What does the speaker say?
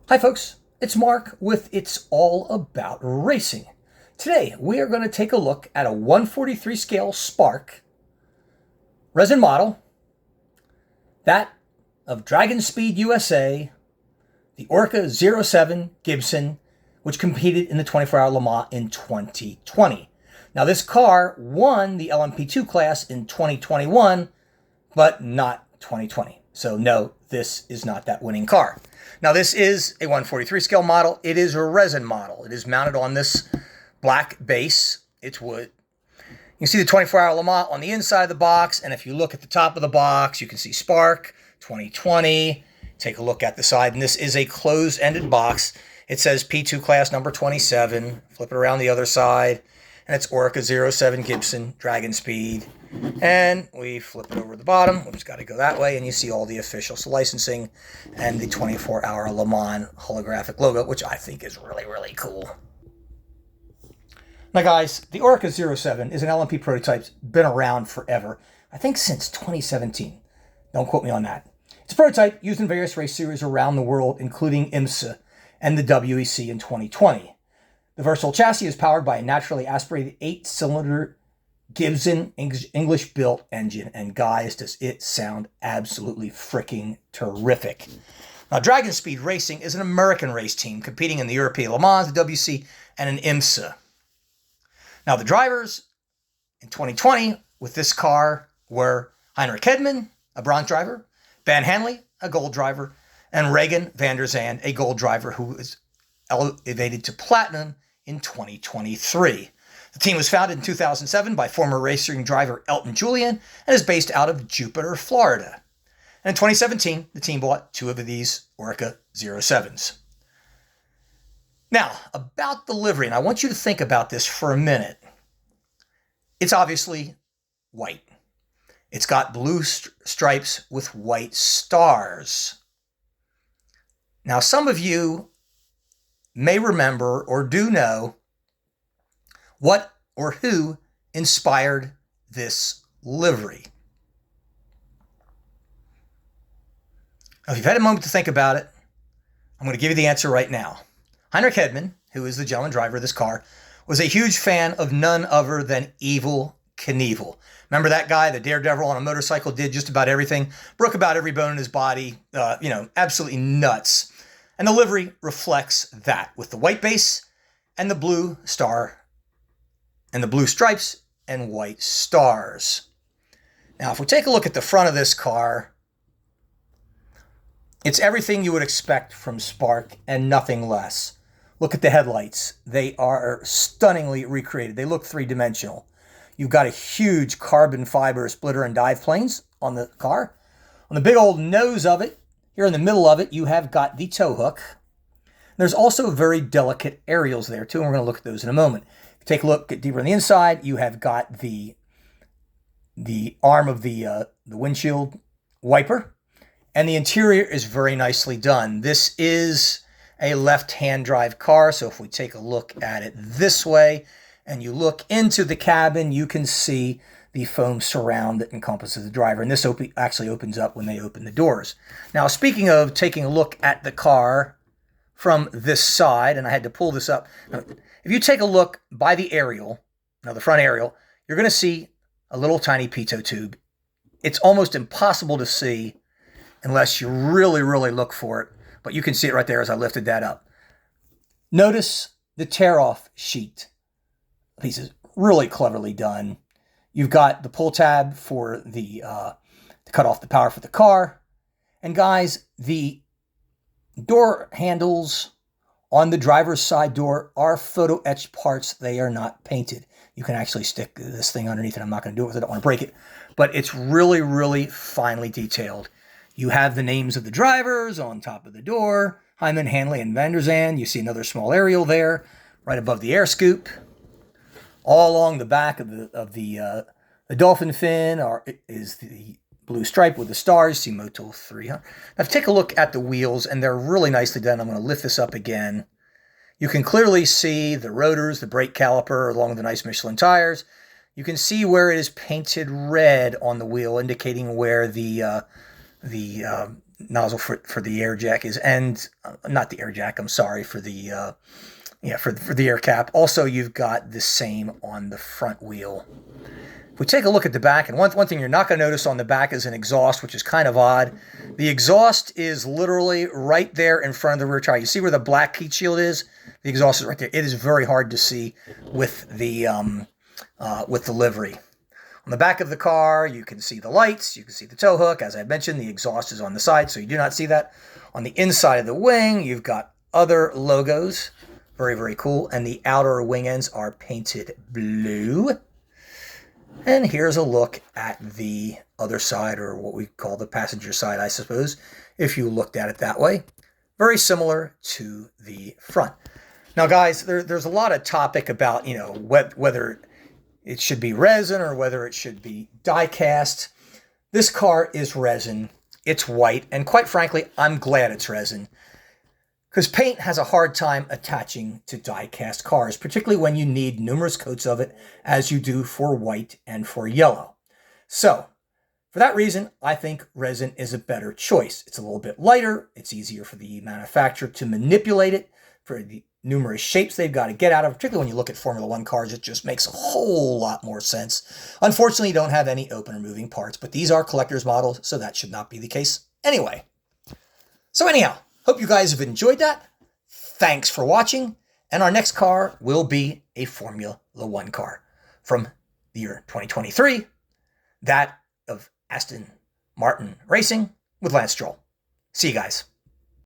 Hi folks, it's Mark with It's All About Racing. Today we are going to take a look at a 143 scale Spark resin model, that of DragonSpeed USA, the Oreca 07 Gibson, which competed in the 24-hour Le Mans in 2020. Now this car won the LMP2 class in 2021, but not 2020. So no, this is not that winning car. Now this is a 143 scale model. It is a resin model. It is mounted on this black base. It's wood. You can see the 24-hour Le Mans on the inside of the box, and if you look at the top of the box, you can see Spark 2020. Take a look at the side, and this is a closed-ended box. It says P2 class number 27. Flip it around the other side, and it's Oreca 07 Gibson DragonSpeed. And we flip it over to the bottom. We just got to go that way, and you see all the official licensing and the 24-hour Le Mans holographic logo, which I think is really, really cool. Now, guys, the Oreca 07 is an LMP prototype. It's been around forever. I think since 2017. Don't quote me on that. It's a prototype used in various race series around the world, including IMSA and the WEC in 2020. The versatile chassis is powered by a naturally aspirated 8-cylinder Gibson English-built engine, and guys, does it sound absolutely freaking terrific. Now, DragonSpeed Racing is an American race team competing in the European Le Mans, the WC, and an IMSA. Now, the drivers in 2020 with this car were Heinrich Hedman, a bronze driver, Van Hanley, a gold driver, and Regan van der Zand, a gold driver who was elevated to platinum in 2023. The team was founded in 2007 by former racing driver Elton Julian and is based out of Jupiter, Florida. And in 2017, the team bought 2 of these Oreca 07s. Now, about the livery, and I want you to think about this for a minute. It's obviously white. It's got blue stripes with white stars. Now, some of you may remember or do know what or who inspired this livery. Now, if you've had a moment to think about it, I'm going to give you the answer right now. Heinrich Hedman, who is the gentleman driver of this car, was a huge fan of none other than Evil Kinevil. Remember that guy, the daredevil on a motorcycle, did just about everything, broke about every bone in his body, absolutely nuts. And the livery reflects that with the white base and the blue star and the blue stripes and white stars. Now, if we take a look at the front of this car, it's everything you would expect from Spark and nothing less. Look at the headlights. They are stunningly recreated. They look three-dimensional. You've got a huge carbon fiber splitter and dive planes on the car. On the big old nose of it, here in the middle of it, you have got the tow hook. There's also very delicate aerials there too, and we're going to look at those in a moment. If you take a look, get deeper on the inside, you have got the arm of the windshield wiper, and the interior is very nicely done. This is a left-hand drive car, so if we take a look at it this way, and you look into the cabin, you can see the foam surround that encompasses the driver. And this actually opens up when they open the doors. Now, speaking of taking a look at the car from this side, and I had to pull this up. Now, if you take a look by the aerial, the front aerial, you're going to see a little tiny pitot tube. It's almost impossible to see unless you really, really look for it. But you can see it right there as I lifted that up. Notice the tear-off sheet. Piece is really cleverly done. You've got the pull tab for the to cut off the power for the car. And guys, the door handles on the driver's side door are photo etched parts. They are not painted. You can actually stick this thing underneath it. I'm not going to do it because I don't want to break it. But it's really, really finely detailed. You have the names of the drivers on top of the door. Hyman, Hanley, and Van der Zand. You see another small aerial there, right above the air scoop. All along the back of the dolphin fin is the blue stripe with the stars. See Motul 300. Now, take a look at the wheels, and they're really nicely done. I'm going to lift this up again. You can clearly see the rotors, the brake caliper, along with the nice Michelin tires. You can see where it is painted red on the wheel, indicating where the nozzle for the air jack is, and not the air jack, I'm sorry, for the for the air cap. Also, you've got the same on the front wheel. If we take a look at the back, and one thing you're not going to notice on the back is an exhaust, which is kind of odd. The exhaust is literally right there in front of the rear tire. You see where the black heat shield is? The exhaust is right there. It is very hard to see with the livery. On the back of the car, you can see the lights, you can see the tow hook. As I mentioned, the exhaust is on the side, so you do not see that. On the inside of the wing, you've got other logos. Very, very cool. And the outer wing ends are painted blue. And here's a look at the other side, or what we call the passenger side, I suppose, if you looked at it that way. Very similar to the front. Now, guys, there's a lot of topic about, whether it should be resin or whether it should be die cast. This car is resin. It's white. And quite frankly, I'm glad it's resin, because paint has a hard time attaching to die-cast cars, particularly when you need numerous coats of it, as you do for white and for yellow. So, for that reason, I think resin is a better choice. It's a little bit lighter. It's easier for the manufacturer to manipulate it for the numerous shapes they've got to get out of. Particularly when you look at Formula One cars, it just makes a whole lot more sense. Unfortunately, you don't have any open or moving parts, but these are collector's models, so that should not be the case anyway. So anyhow, hope you guys have enjoyed that. Thanks for watching. And our next car will be a Formula One car from the year 2023. That of Aston Martin Racing with Lance Stroll. See you guys.